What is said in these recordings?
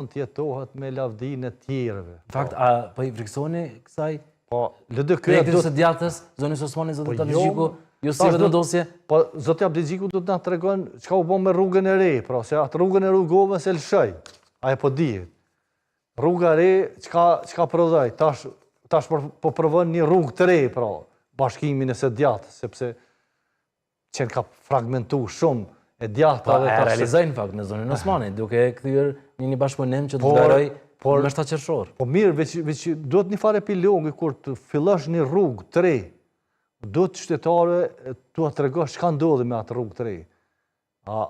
mund të jetohet me lavdinë e tjerëve. Në fakt, po i friksoni kësaj? Po, LDK projektit së djatës, zoni Osmani, zotit Abdigjiku, ju si vetë në dosje? Po, zoti Abdigjiku do të na tregon çka u bë me rrugën e re, pra se atë rrugën e rrugovës e lëshoj. Ajo po dihet. Rruga e re, çka prodhoi? Tash po provon një rrugë të re, pra, bashkimin e së djatës, sepse qenë ka fragmentu shumë e djata. E realizojnë fakt në zonën Osmani, duke kthyer një bashkëpunim që të zgjeroj me 7 qershor. Po mirë, veç duhet një fare epilogi kur të fillosh një rrugë të re, duhet qytetarëve t'u tregosh çka ndodhi me atë rrugë të re. A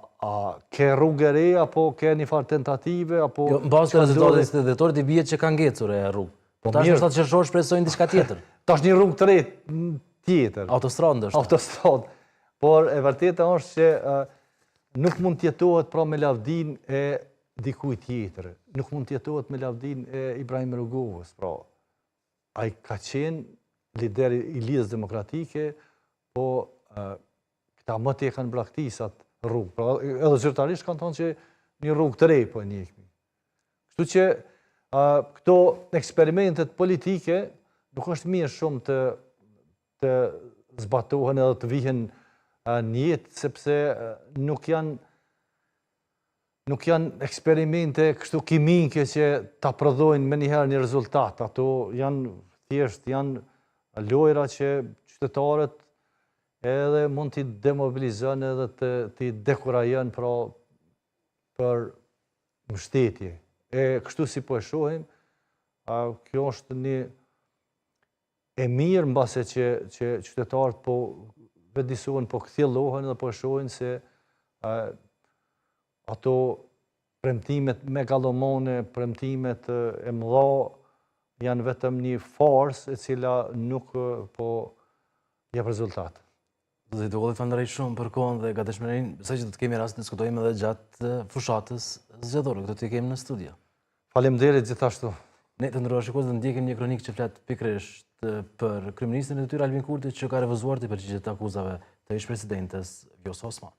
ke rrugë e re, apo ke një farë tentative, apo... Jo, në bazë të rezultateve të dhjetorit i bie që ka ngecur e rrugë. Po tash 7 qershor shpresojnë diçka tjetër. Tash një rrugë të re tjetër. Autostradë ndoshta. Autostradë. Por e vërteta është që nuk mund të jetohet pra me lavdinë e dikujt tjetër. Nuk mund të jetohet me lavdinë e Ibrahim Rrugovës, pra. Ai ka qenë lider i Lidhjes Demokratike, po këta më të e kanë braktisat rrugë. Pra, edhe zyrtarisht kanë thonë që një rrugë të re po e njihmi. Kështu që këto eksperimentet politike nuk është mirë shumë të zbatohen edhe të vihen në jetë, sepse nuk janë eksperimente kështu kimike që ta prodhojnë me njëherë një rezultat. Ato janë lojra që qytetarët edhe mund t'i demobilizën edhe t'i dekurajën për mbështetje. Kështu si po e shohim, kjo është një e mirë mbase që qytetarët po vedisohen, po kthjellohen dhe po e shohin se ato premtimet megalomane, premtimet e mëdha janë vetëm një farsë e cila nuk po jep rezultat. Zoti Dogolli, falenderoj shumë për kohën dhe gatishmërinë, sa që do të kemi rast të diskutojmë edhe gjatë fushatës zgjedhore, këtu të kemi në studio. Faleminderit gjithashtu. Ne të nderuar shikues do ndjekim një kronikë që flet pikërisht për kryeministrin e detyrë Albin Kurti, që ka refuzuar të përgjigjet akuzave të ish-presidentes Vjosa Osmani.